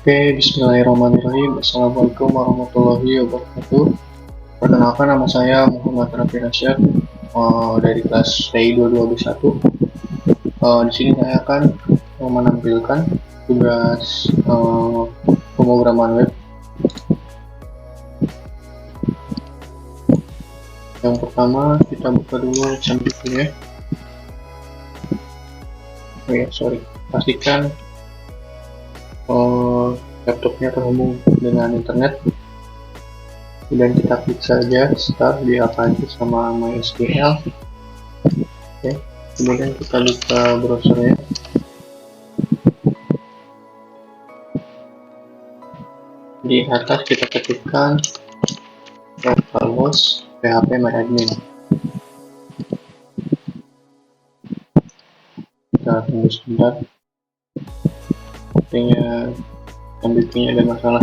Oke, bismillahirrahmanirrahim. Assalamualaikum warahmatullahi wabarakatuh. Perkenalkan, nama saya Muhammad Raffi Rasyad, dari kelas TI 22B1. Di sini saya akan menampilkan tugas pemrograman web. Yang pertama, kita buka dulu sampingnya. Pastikan laptopnya terhubung dengan internet, dan kita klik saja start di Apache sama MySQL. Oke, kemudian kita buka browsernya. Di atas kita ketikkan localhost phpMyAdmin. Kita tunggu sebentar, sepertinya MVP-nya ada masalah.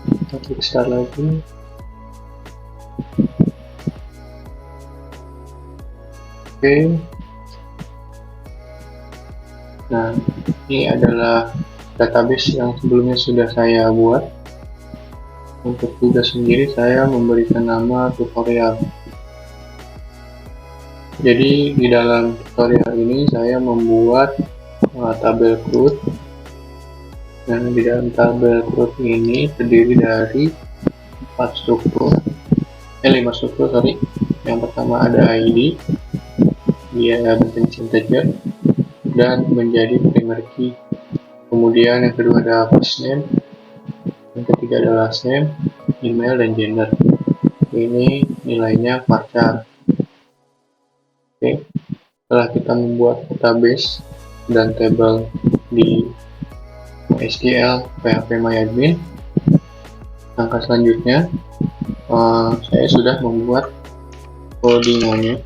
Kita klik start lagi. Oke, nah ini adalah database yang sebelumnya sudah saya buat. Untuk tugas sendiri saya memberikan nama tutorial. Jadi di dalam tutorial ini saya membuat tabel CRUD, dan di dalam tabel CRUD ini terdiri dari 5 struktur. Yang pertama ada ID, dia berjenis integer dan menjadi primary key. Kemudian yang kedua ada first name, yang ketiga adalah last name, email, dan gender. Ini nilainya varchar. Oke, setelah kita membuat database dan tabel di MySQL phpMyAdmin, langkah selanjutnya saya sudah membuat codingannya.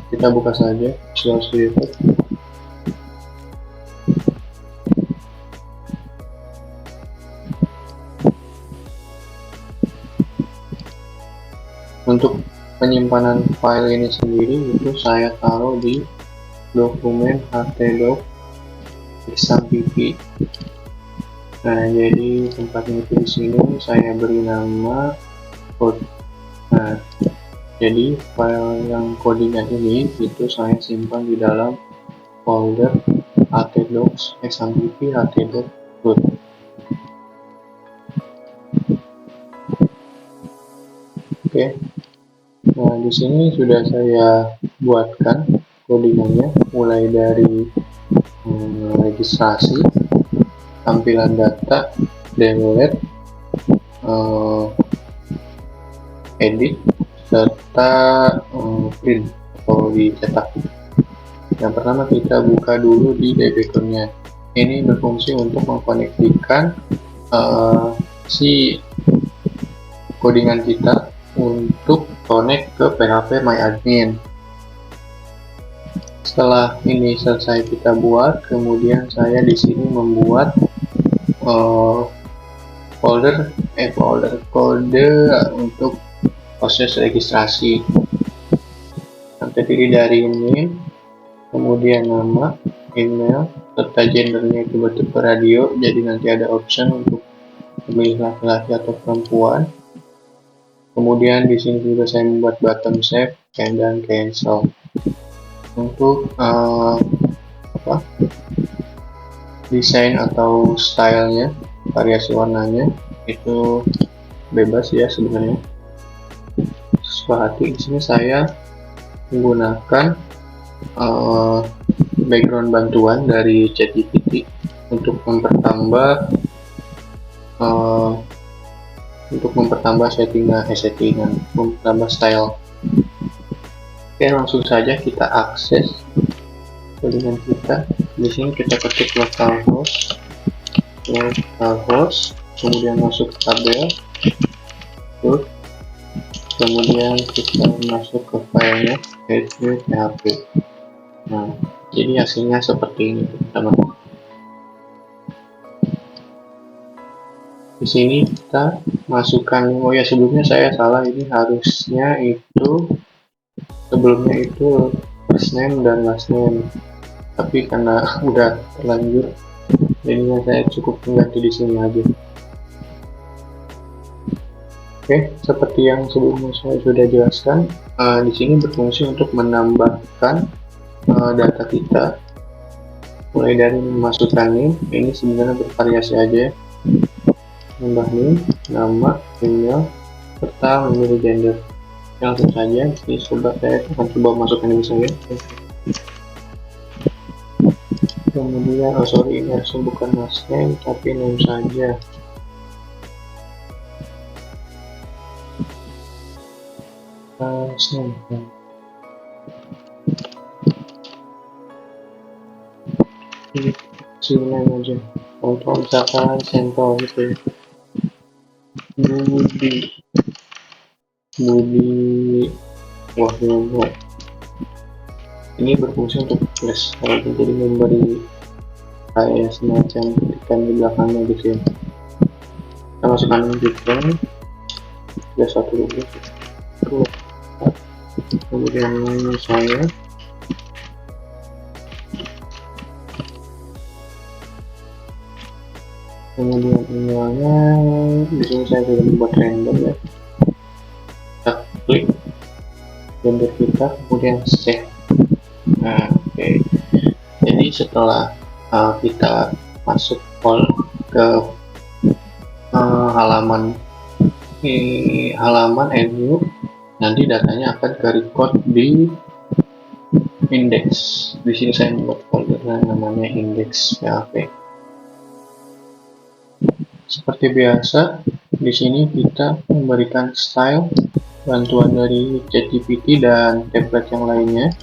Kita buka saja Visual Studio Code. Untuk penyimpanan file ini sendiri itu saya taruh di dokumen htdoc exampp. Nah, jadi tempatnya itu di sini saya beri nama code. Nah, jadi file yang codingan ini itu saya simpan di dalam folder htdoc exampp htdoc. Oke. Nah, di sini sudah saya buatkan codingannya, mulai dari registrasi, tampilan data, delete, edit, serta print atau dicetak. Yang pertama kita buka dulu di debuggernya. Ini berfungsi untuk mengkonektikan si codingan kita untuk connect ke phpMyAdmin. Setelah ini selesai kita buat, kemudian saya di sini membuat kode untuk proses registrasi. Terdiri dari name, kemudian nama, email, serta gendernya itu bertipe radio. Jadi nanti ada option untuk memilih laki-laki atau perempuan. Kemudian di sini juga saya membuat button save dan cancel. Untuk desain atau stylenya, variasi warnanya itu bebas ya sebenarnya. Di sini saya menggunakan background bantuan dari ChatGPT untuk mempertambah mempertambah style. Oke, langsung saja kita akses codingan kita. Di sini kita ketik localhost, kemudian masuk ke tabel, kemudian kita masuk ke filenya php. Nah, jadi hasilnya seperti ini, teman-teman. Di sini kita masukkan, sebelumnya saya salah, ini harusnya itu sebelumnya itu first name dan last name, tapi karena udah terlanjur jadinya saya cukup mengganti di sini aja. Oke, seperti yang sebelumnya saya sudah jelaskan, di sini berfungsi untuk menambahkan data kita, mulai dari memasukkan name. Ini sebenarnya bervariasi aja, nambah name, nama, email, serta memilih gender. Langsung saja, ini saya akan coba masukkan ini saya. Kemudian, ini harusnya bukan last name, tapi name saja. Sini aja. Kalau misalkan sampel gitu ya. Budi, wah ini berfungsi untuk plus, jadi memberi kayak semacam ketikan di belakangnya gitu ya. Kita masukkan juga ya satu dulu, kemudian saya kemudian emailnya di sini saya sudah membuat random ya. Kita klik gender kita, kemudian save. Nah, oke. Jadi setelah kita masuk ke halaman new, nanti datanya akan ke record di index. Di sini saya membuat folder namanya index.php. Seperti biasa, di sini kita memberikan style, bantuan dari ChatGPT dan template yang lainnya.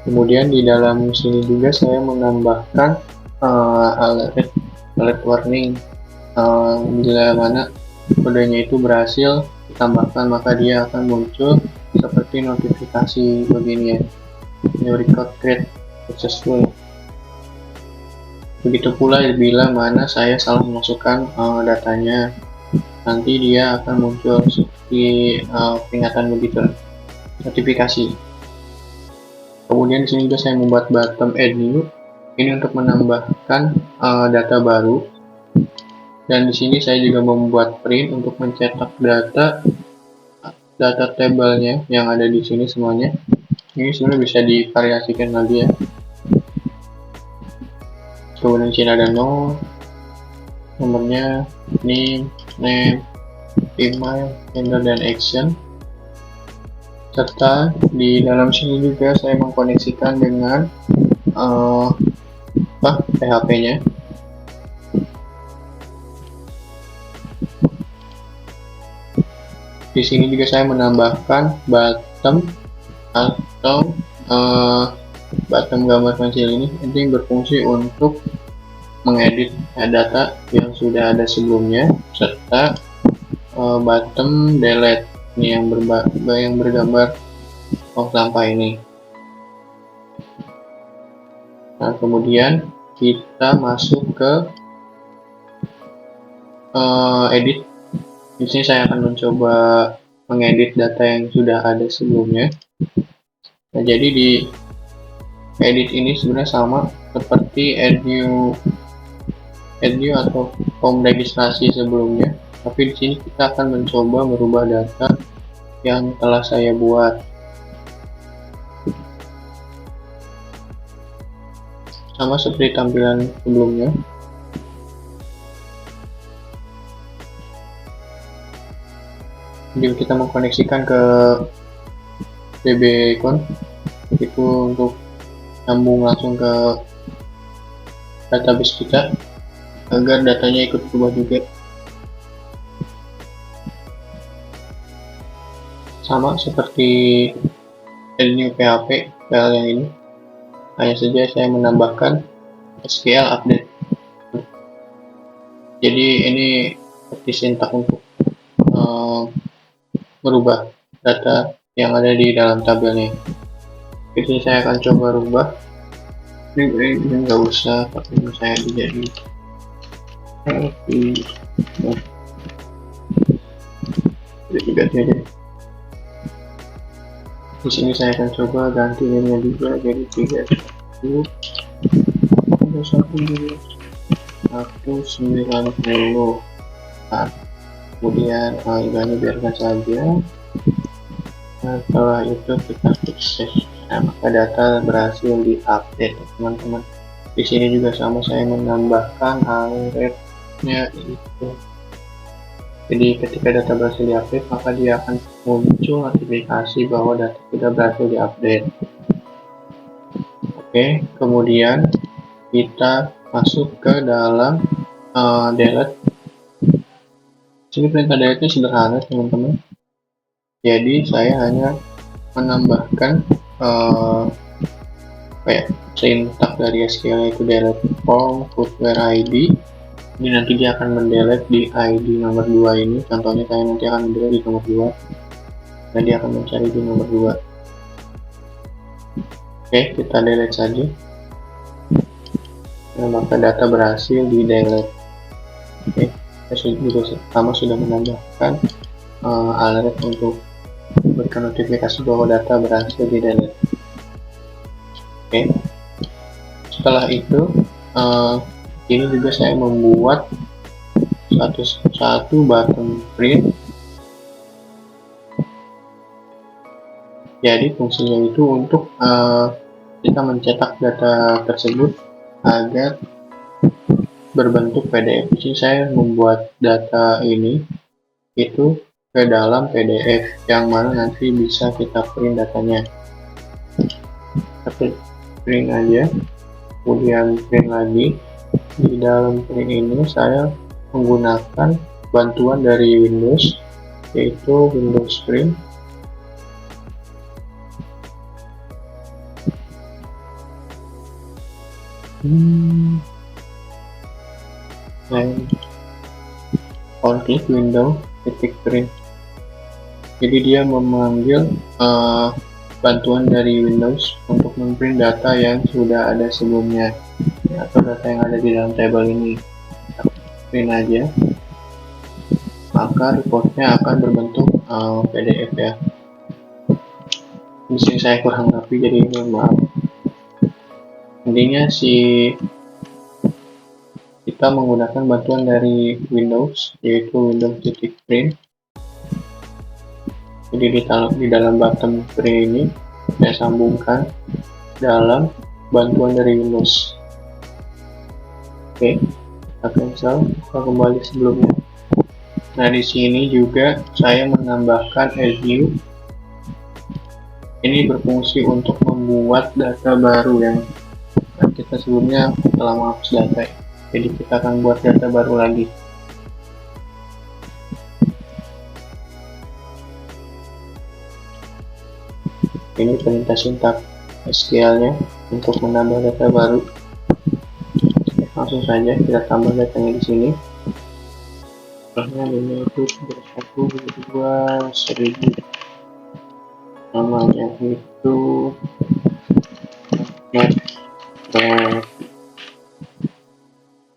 Kemudian di dalam sini juga saya menambahkan alert warning. Bila mana kodenya itu berhasil ditambahkan, maka dia akan muncul seperti notifikasi begini ya, new record create successful. Begitu pula bila mana saya salah memasukkan datanya, nanti dia akan muncul seperti peringatan begitu, notifikasi. Kemudian di sini juga saya membuat button add new, ini untuk menambahkan data baru. Dan di sini saya juga membuat print untuk mencetak data tabelnya yang ada di sini semuanya. Ini sebenarnya bisa divariasikan lagi ya. Kemudian di sini ada nomornya, name, email, gender, dan action. Serta di dalam sini juga saya mengkoneksikan dengan PHP-nya. Di sini juga saya menambahkan bottom atau bottom gambar pensil ini berfungsi untuk mengedit data yang sudah ada sebelumnya, serta bottom delete ini yang bergambar sampah ini. Nah, kemudian kita masuk ke edit. Di sini saya akan mencoba mengedit data yang sudah ada sebelumnya. Nah, jadi di edit ini sebenarnya sama seperti add new atau form registrasi sebelumnya, tapi di sini kita akan mencoba merubah data yang telah saya buat. Sama seperti tampilan sebelumnya. Jadi kita mengkoneksikan ke dbconf itu untuk nyambung langsung ke database kita agar datanya ikut berubah juga. Sama seperti new PHP file yang ini, hanya saja saya menambahkan SQL update. Jadi ini seperti sintak untuk merubah data yang ada di dalam tabelnya. Jadi saya akan coba rubah. Ini nggak usah, tapi saya jadi juga jadi. Di sini saya akan coba ganti ini juga jadi 190. Nah, kemudian ini biarkan saja. Nah, setelah itu kita sukses. Nah, maka data berhasil diupdate, teman-teman. Di sini juga sama, saya menambahkan alertnya itu. Jadi ketika data berhasil diupdate, maka dia akan muncul notifikasi bahwa data sudah berhasil diupdate. Oke, kemudian kita masuk ke dalam delete. Sini perintah delete sederhana, teman-teman. Jadi saya hanya menambahkan sintak dari SQL itu delete form footwear ID. Ini nanti dia akan mendelete di ID nomor 2 ini. Contohnya saya nanti akan mendelete di nomor 2 dan dia akan mencari di nomor 2. Oke, kita delete saja. Nah, maka data berhasil di delete. Oke, saya sudah menambahkan alert untuk berikan notifikasi bahwa data berhasil di delete. Oke, setelah itu ini juga saya membuat satu button print. Jadi fungsinya itu untuk kita mencetak data tersebut agar berbentuk PDF. Di sini saya membuat data ini itu ke dalam PDF yang mana nanti bisa kita print datanya. Kita print aja, kemudian print lagi. Di dalam print ini saya menggunakan bantuan dari Windows, yaitu Windows Print. Dan on klik Windows titik print. Jadi dia memanggil bantuan dari Windows untuk memprint data yang sudah ada sebelumnya, atau data yang ada di dalam tabel ini. Kita print aja, maka reportnya akan berbentuk PDF ya. Di sini saya kurang rapi, jadi maaf. Intinya kita menggunakan bantuan dari Windows, yaitu Windows titik print. Jadi di dalam button print ini saya sambungkan dalam bantuan dari Windows. Oke, kita cancel, kita kembali sebelumnya. Nah, di sini juga saya menambahkan add new. Ini berfungsi untuk membuat data baru yang kita sebelumnya telah menghapus data. Jadi kita akan buat data baru lagi. Ini perintah sintak SQL-nya untuk menambah data baru. Langsung saja kita tambah datanya di sini. Contohnya ini itu 1, 2, 1000. Namanya itu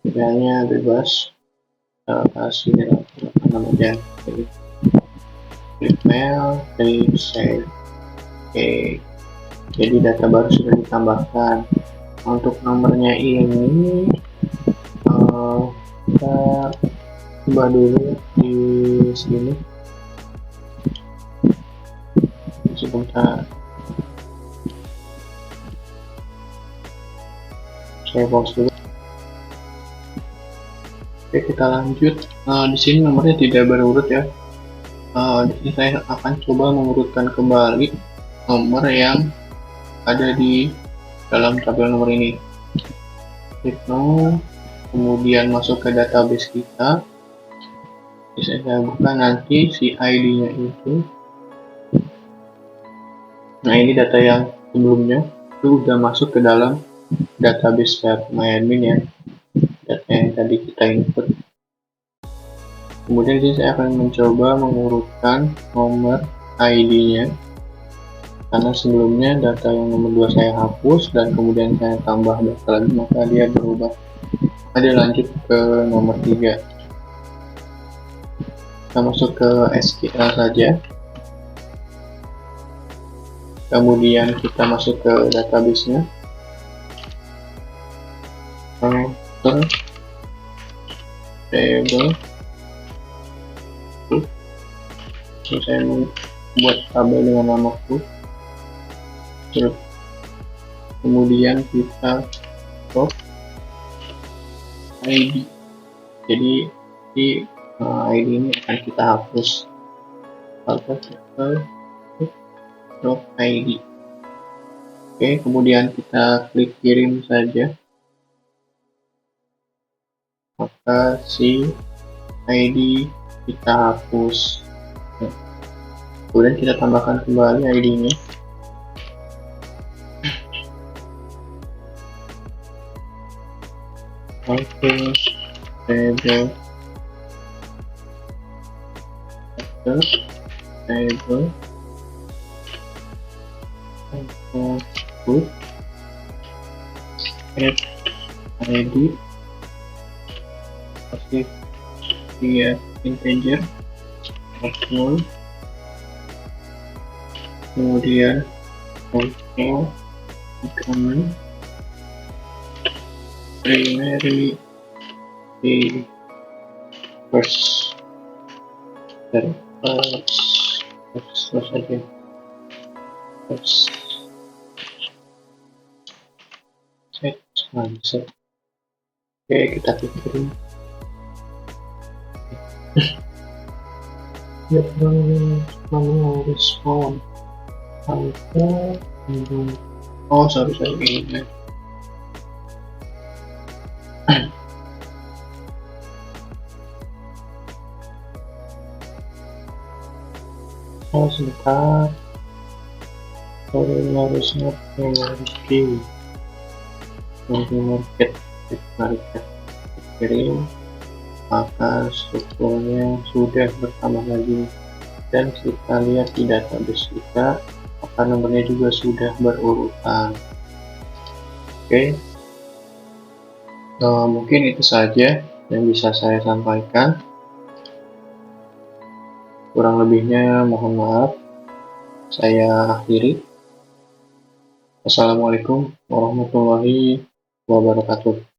pilihannya bebas, kasih nama aja, klik mail, klik save. Oke, jadi data baru sudah ditambahkan. Untuk nomornya ini kita ubah dulu di sini sebentar. Saya pause dulu. Oke, kita lanjut. Di sini nomornya tidak berurut ya. Di sini saya akan coba mengurutkan kembali nomor yang ada di dalam tabel nomor ini. Klik no, kemudian masuk ke database kita. Bisa saya buka nanti si ID-nya itu. Nah, ini data yang sebelumnya itu udah masuk ke dalam database MyAdmin ya, data yang tadi kita input. Kemudian saya akan mencoba mengurutkan nomor ID-nya, karena sebelumnya data yang nomor 2 saya hapus dan kemudian saya tambah data lagi, maka dia berubah. Maka dia lanjut ke nomor 3. kita masuk ke SQL saja. Kemudian kita masuk ke database-nya. Enter table. Terus saya membuat tabel dengan nama food. Kemudian kita stop ID. Jadi di ID ini akan kita hapus. Drop ID. Oke, kemudian kita klik kirim saja. Maka si ID kita hapus. Kemudian kita tambahkan kembali ID-nya. Oke, table food add ID pasti dia integer optional, kemudian also increment primary di first saja first set. Oke, kita kirim. Ya, respon. Oh, sorry ini. Oh, sebentar. Harusnya memiliki market kirim, maka strukturnya sudah bertambah lagi, dan kita lihat di database kita maka nomornya juga sudah berurutan. Oke, mungkin itu saja yang bisa saya sampaikan. Kurang lebihnya mohon maaf. Saya akhiri. Assalamualaikum warahmatullahi wabarakatuh.